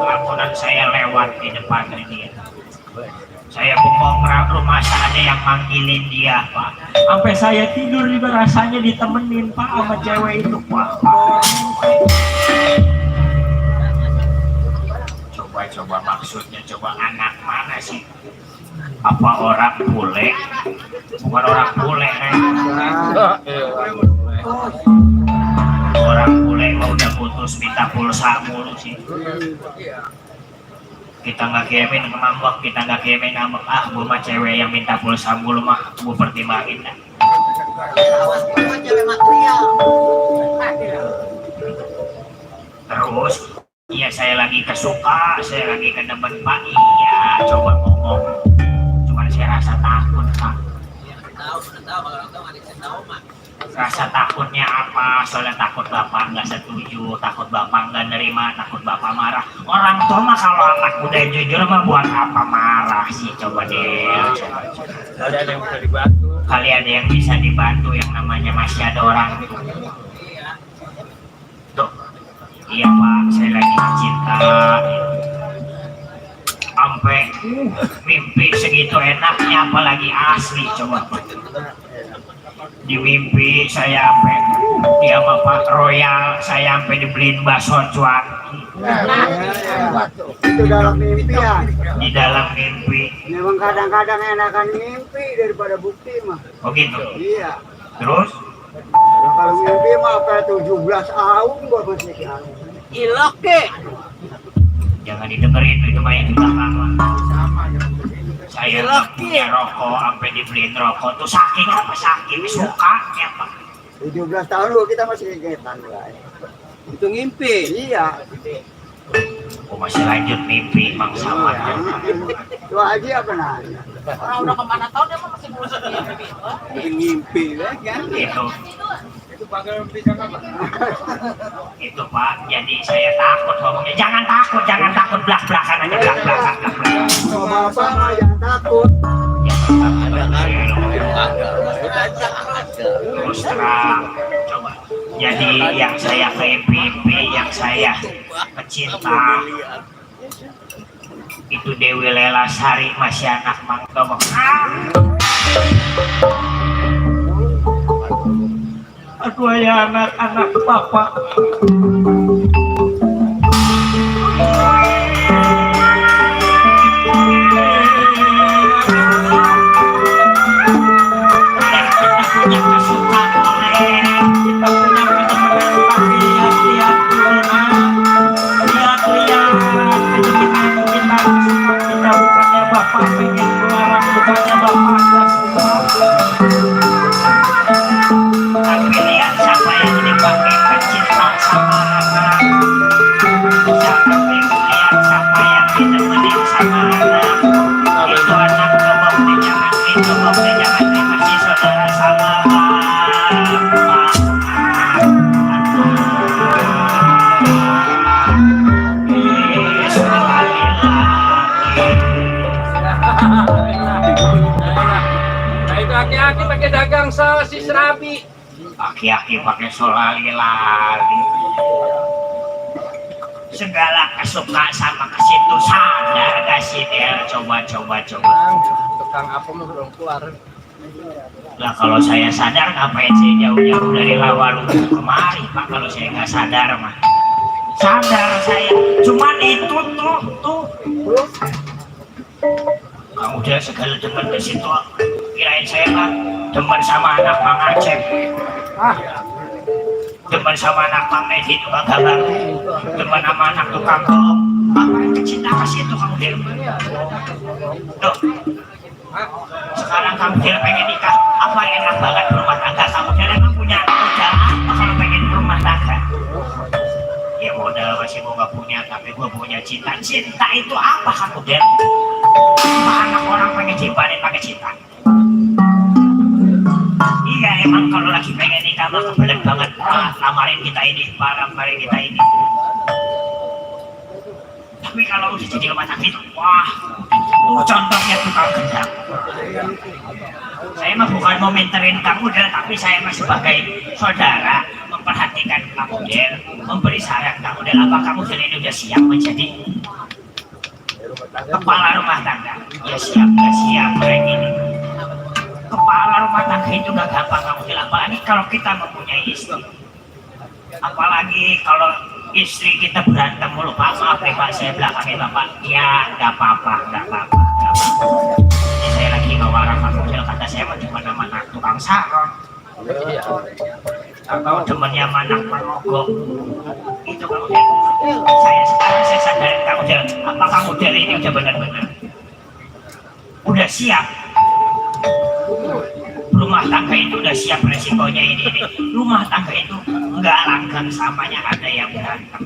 [SPEAKER 1] lamunan saya lewat di depan dia saya bengong rumah ada yang manggilin dia Pak sampai saya tidur juga rasanya ditemenin Pak sama cewek itu Pak coba maksudnya anak mana sih apa orang bule bukan orang bule orang bule udah putus minta pulsa mulu sih kita nggak kirimin ngambek kita nggak kirimin ngambek gue mah cewek yang minta pulsa mulu mah gue pertimbangin dah terus iya saya lagi kesuka saya lagi kedemen Pak iya coba ngomong cuman saya rasa takut Pak rasa takutnya apa soalnya takut Bapak nggak setuju takut Bapak nggak nerima takut Bapak marah orang tua mah kalau anak udah jujur mah buat apa marah sih coba deh
[SPEAKER 2] ada yang bisa dibantu
[SPEAKER 1] kali ada yang bisa dibantu yang namanya masih ada orang tuh iya Pak saya lagi cinta sampai mimpi segitu enaknya apalagi asli coba di mimpi saya sampai dia sama Pak Royal saya sampai dibeliin bakso cuan
[SPEAKER 3] itu dalam mimpi ya
[SPEAKER 1] di dalam mimpi
[SPEAKER 3] memang kadang-kadang enakan mimpi daripada bukti mah
[SPEAKER 1] oh gitu
[SPEAKER 3] iya
[SPEAKER 1] terus
[SPEAKER 3] nah, kalau mimpi mah apa 17 tahun gua masih ilok deh
[SPEAKER 1] jangan didengerin itu mah yang di belakang saya punya rokok sampai dibeliin rokok tuh saking suka ya Pak
[SPEAKER 3] 17 tahun dulu kita masih kegiatan itu ngimpi iya
[SPEAKER 1] masih lanjut mimpi Bang sama
[SPEAKER 3] itu aja apa nanya
[SPEAKER 5] orang udah kemana tahun dia masih belum mimpi
[SPEAKER 3] ngimpi kan
[SPEAKER 2] itu pakai pisang apa?
[SPEAKER 1] itu Pak jadi saya takut ngomongnya jangan takut belak-belakan aja belak-belakan
[SPEAKER 3] sama apa jangan takut
[SPEAKER 1] terus terang coba jadi yang saya mimpi yang saya pecinta itu Dewi Lelasari masih anak Mang Domong aduh ya anak-anak Bapak
[SPEAKER 2] Aki-aki pakai dagang sosis serabi.
[SPEAKER 1] Aki-aki pakai solali lagi. Segala kesuka sama ke situ sadar gak sih Del? Coba.
[SPEAKER 2] Tukang apa mah belum keluar.
[SPEAKER 1] Lah kalau saya sadar ngapain saya jauh-jauh dari Lawalu kemari Pak kalau saya nggak sadar mah. Sadar saya. Cuman itu tuh. Kamu dia segala demen ke situ. Kirain saya mah demen sama anak Mang Aceh. Demen sama anak Mang Edi itu kagak banget. Demen sama anak tukang kolom. Apa yang cinta ke situ kamu dia? Tuh. Sekarang kamu dia pengen nikah, apa enak banget berumah tangga? Kamu dia emang punya modal apa kalau pengen berumah tangga? Ya modal masih gua nggak punya, tapi gua punya cinta. Cinta itu apa kamu dia? Anak orang pengen cipanin pakai cinta. Iya emang kalau lagi pengen nikah mah kebelet banget. Lamarin kita ini, lamarin kita ini. Tapi kalau udah jadi rumah tangga itu, wah, contohnya tukang gendang. Saya mah bukan mau mentorin kamu Del, tapi saya mah sebagai saudara memperhatikan kamu Del, memberi saran kamu Del. Apa kamu Del ini udah siap menjadi kepala rumah tangga? Ya siap, ya siap kayak gini. Kepala rumah tangga itu gak gampang kamu Del, apalagi kalau kita mempunyai istri. Apalagi kalau istri kita berantem mulu, Pak, maaf nih Pak, saya belakangnya Bapak. Ya, nggak apa-apa. Ini saya lagi ngewarang kamu Del, kata saya mah cuma nama tukang sarong. Atau temennya manak merogok. Itu kamu Del. Saya sadarin kamu Del, apa kamu Del ini udah benar-benar udah siap? Rumah tangga itu udah siap resikonya ini. Rumah tangga itu nggak langgeng samanya, ada yang berantem,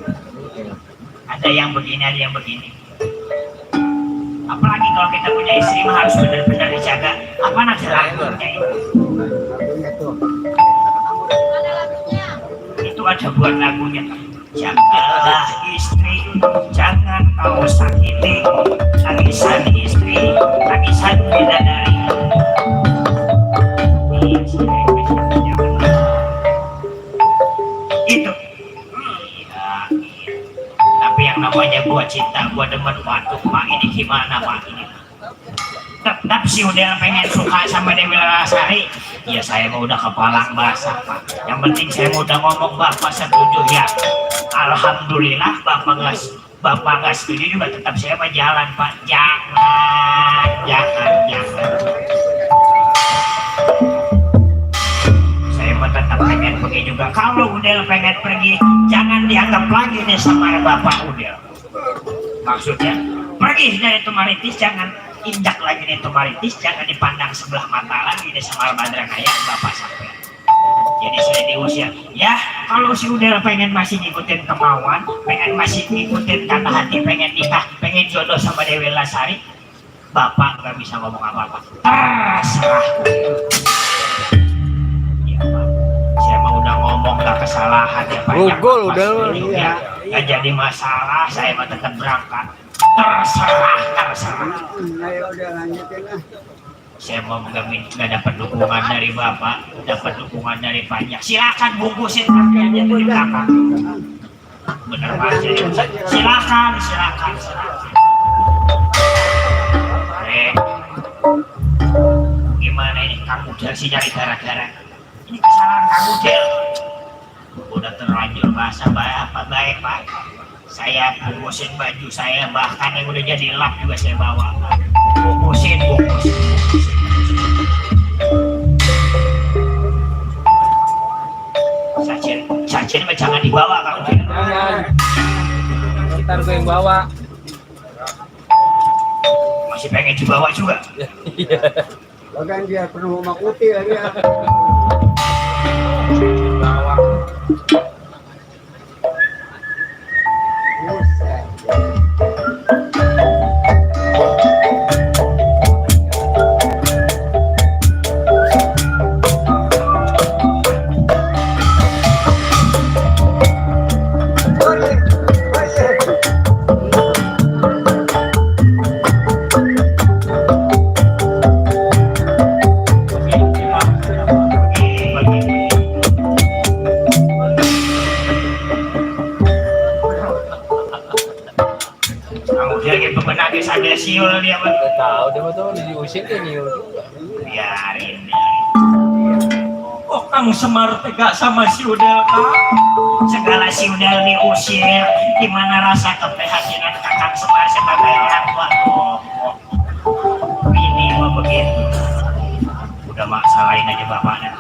[SPEAKER 1] ada yang begini, ada yang begini. Apalagi kalau kita punya istri mah harus benar-benar dijaga. Apa nanti lagunya itu ada buat lagunya. Jagalah istri, jangan kau sakiti. Tangisan istri, tangisan bidadari. Itu iya. Tapi yang namanya gua cinta, gua demen, waduh Pak ini gimana Pak ini? Tetap si udah pengen suka sama Dewi Larasari. Ya saya mau udah kepalang basah Pak. Yang penting saya mau udah ngomong Bapak setuju ya. Alhamdulillah Bapak nggak setuju juga tetap saya mau jalan Pak. Jangan. Tetap pengen pergi juga. Kalau Udel pengen pergi, jangan dianggap lagi nih sama Bapak Udel. Maksudnya pergi dari Tumaritis, jangan injak lagi nih Tumaritis, jangan dipandang sebelah mata lagi nih sama Madrangaya Bapak sampai. Jadi saya diusir. Ya kalau si Udel pengen masih ngikutin kemauan, pengen masih ngikutin kata hati, pengen nikah, pengen jodoh sama Dewi Lasari, Bapak nggak bisa ngomong apa-apa. Terserah. Saya mau udah ngomong gak kesalahan ya Pak.
[SPEAKER 3] Gol udah
[SPEAKER 1] ya. Gak jadi masalah, saya mau tetap berangkat. Terserah.
[SPEAKER 3] Ayo udah lanjutin lah.
[SPEAKER 1] Saya mau nggak dapat dukungan dari Bapak, dapat dukungan dari banyak. Silakan bungkusin harganya di belakang. Bener Pak. Silakan. Gimana ini kamu Del sih nyari gara-gara? Ini kesalahan kamu Del. Udah terlanjur bahasa baik Pak. Saya bungkusin baju saya, bahkan yang udah jadi lap juga saya bawa. Bungkusin. Sajin jangan dibawa kamu Del.
[SPEAKER 2] Jangan. Kita gue yang bawa.
[SPEAKER 1] Masih pengen dibawa juga.
[SPEAKER 3] Bahkan dia perlu makuti ya dia.
[SPEAKER 2] Bawa.
[SPEAKER 1] Ada siul dia mah.
[SPEAKER 2] Tahu dia betul diusir kan niul.
[SPEAKER 1] Biarin. Oh Kang Semar tega sama si Udel Kang. Segala si Udel diusir, gimana rasa keprihatinan Kakang Semar sebagai orang tua? Ini mah begitu. Udah mak salahin aja bapaknya.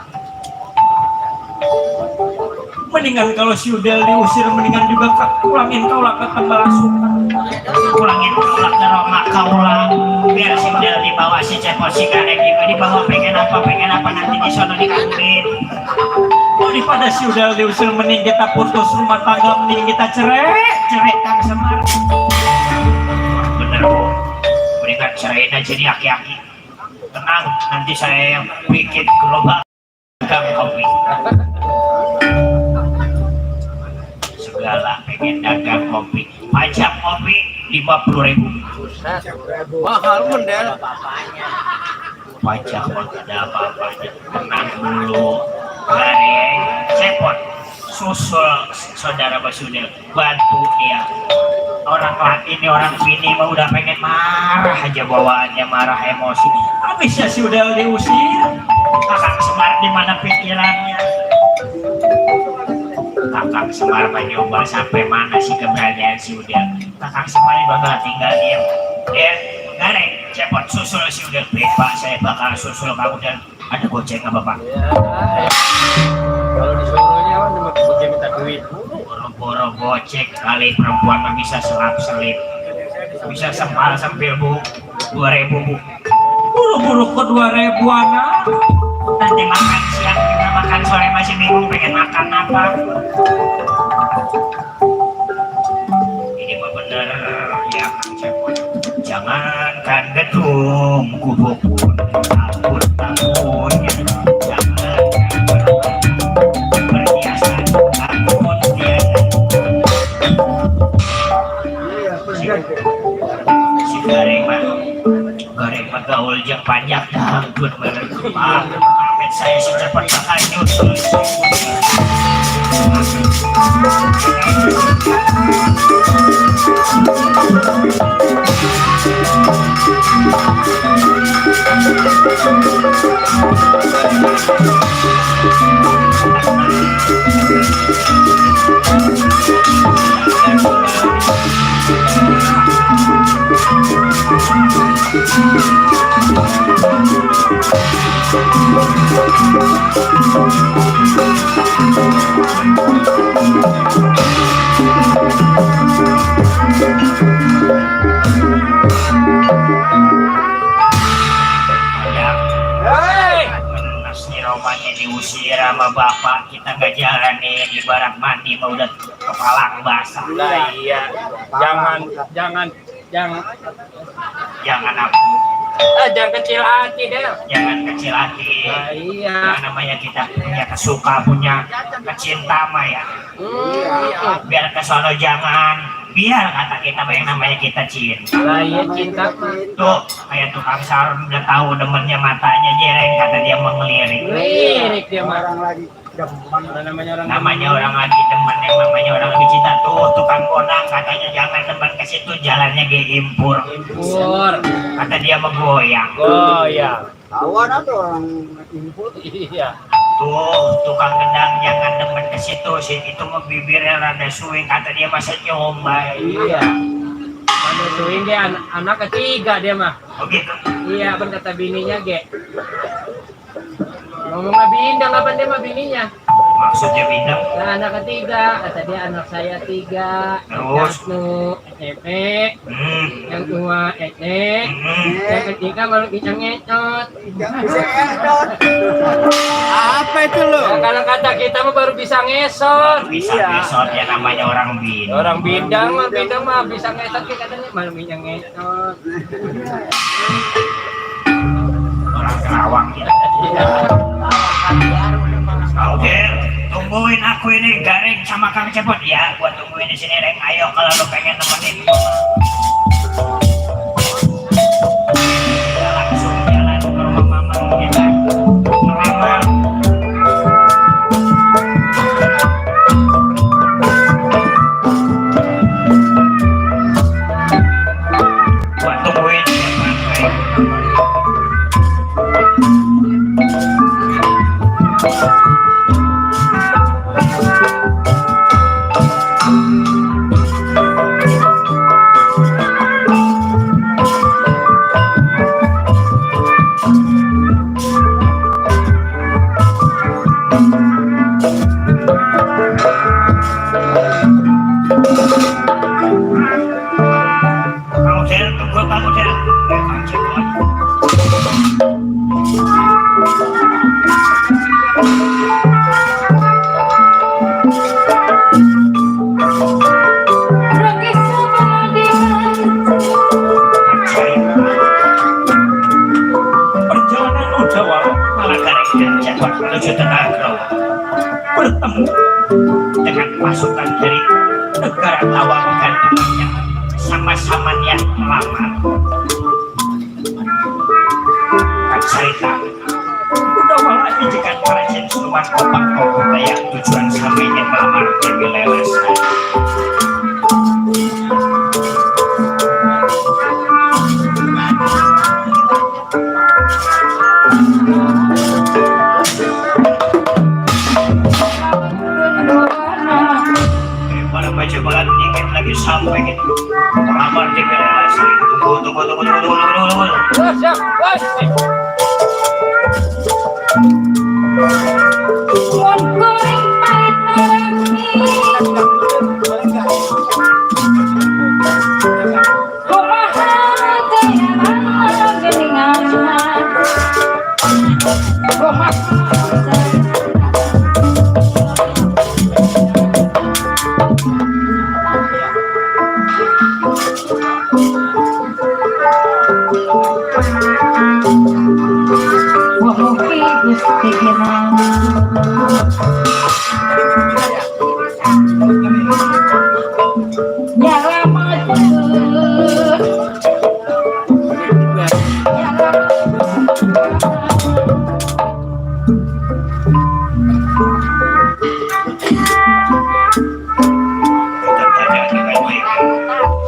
[SPEAKER 2] Mendingan kalau si Udel diusir, mendingan juga pulangin kaulah ke Tambalasukan.
[SPEAKER 1] Pulangin kaulah ke rumah kaulah, biar si Udel dibawa si Cepot si Gareng juga dibawa pengen apa nanti di sono dikawin.
[SPEAKER 2] Daripada si Udel diusir, mending kita putus rumah tangga, mending kita cerai
[SPEAKER 1] Kang Semar. Bener Bu, mendingan ceraiin aja nih aki-aki. Tenang, nanti saya yang bikin gerobak dagang kopi. Segala pengen dagang kopi, pajak kopi 50.000.
[SPEAKER 3] Mahal pun deh.
[SPEAKER 1] Pajak kopi ada apa-apanya. Tenang dulu, Gareng, Cepot, susul saudara Basudel, bantu dia. Orang laki ini, orang bini mah udah pengen marah aja bawaannya, marah emosi.
[SPEAKER 2] Habisnya si Udel diusir.
[SPEAKER 1] Kakang Semar di mana pikirannya? Kakang Semar mencoba sampai mana sih keberanian si Udel. Kakang Semar ini bakal tinggal diam. Dia Gareng, Cepot susul si Udel. Bapak, saya bakal susul kamu dan ada goceng nggak Bapak?
[SPEAKER 2] Kalau disuruhnya kan cuma dia minta duit.
[SPEAKER 1] Boro-boro gocek kali perempuan mah bisa selap-selip. Bisa sempil Bu. 2.000 Bu.
[SPEAKER 2] Buru-buru ke 2.000-an.
[SPEAKER 1] Nanti makan siang juga makan sore masih bingung pengen makan apa. Ini mah bener ya Kang Cepot. Jangankan gedung gubuk pun takut-takutnya. Jangankan perhiasan takut dia. Si Gareng mah gaul jeung panjang dangdut bener. Pamit saya si Cepot bakal nyusul. Diusir sama bapak, kita gak jalanin, ibarat mandi mah udah kepalang basah.
[SPEAKER 2] Lah iya, jangan apa? Jangan kecil hati deh.
[SPEAKER 1] Jangan kecil hati.
[SPEAKER 2] Nah, iya.
[SPEAKER 1] Yang namanya kita punya kesuka, punya kecinta mah ya. Biar kesono jangan. Biar kata kita yang namanya kita cinta.
[SPEAKER 2] Lah iya cinta mah.
[SPEAKER 1] Tuh kayak tukang sarung udah tahu demennya matanya jereng, kata dia mengelirik.
[SPEAKER 2] Lirik dia mah.
[SPEAKER 3] Orang lagi demen.
[SPEAKER 1] Namanya orang lagi demen, yang namanya orang lagi cinta. Tuh tukang konang katanya jangan demen ke situ, jalannya ge impur. Kata dia menggoyang.
[SPEAKER 2] Goyang.
[SPEAKER 3] Kawan atau orang impul.
[SPEAKER 2] Iya.
[SPEAKER 1] Tuh tukang gendang jangan demen ke situ, sih itu mah bibirnya rada swing, kata dia masa nyombay.
[SPEAKER 2] Iya. Mana suing dia anak ketiga dia mah.
[SPEAKER 1] Begitu.
[SPEAKER 2] Iya, ben kata bininya ge. Ngomongnya bindang apa dia mah bininya?
[SPEAKER 1] Maksudnya bintang.
[SPEAKER 2] Nah, anak ketiga, kata dia anak saya 3.
[SPEAKER 1] Terus?
[SPEAKER 2] Yang satu SMP,
[SPEAKER 1] Hmm.
[SPEAKER 2] yang dua SD, yang ketiga baru bisa ngecot.
[SPEAKER 3] Jangan bisa ngentot. Apa itu lo?
[SPEAKER 2] Nah, kalau kata kita mah baru bisa ngesot.
[SPEAKER 1] Bisa besok ya namanya orang bin.
[SPEAKER 2] Orang bindang mah bisa ngesot katanya baru bisa ngecot.
[SPEAKER 1] Orang Kerawang ya. Oke, tungguin aku ini Gareng sama Kang Cepot ya. Gua tungguin di sini Reng. Ayo kalau lu pengen nemenin gua. Kita langsung jalan ke rumah mama kita. Mama. Gua tungguin ya, Reng. menuju Tenagro bertemu dengan pasukan dari negara Tawang dan temannya sama-sama niat melamar. Kan cerita udah malah ijikan Prajen Siluman Kopak Kobudaya tujuan sama ingin melamar Dewi Lelesari. Daripada baca balat dikit lagi sampai gitu melamar Dewi Lelesari. Tunggu.
[SPEAKER 2] Siap.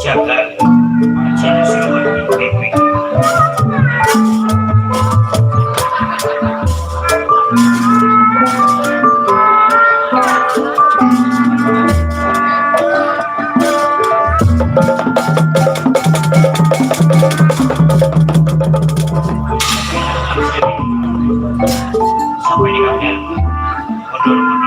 [SPEAKER 1] Jaga Prajen Siluman baik-baik. Sampai di kapten mundur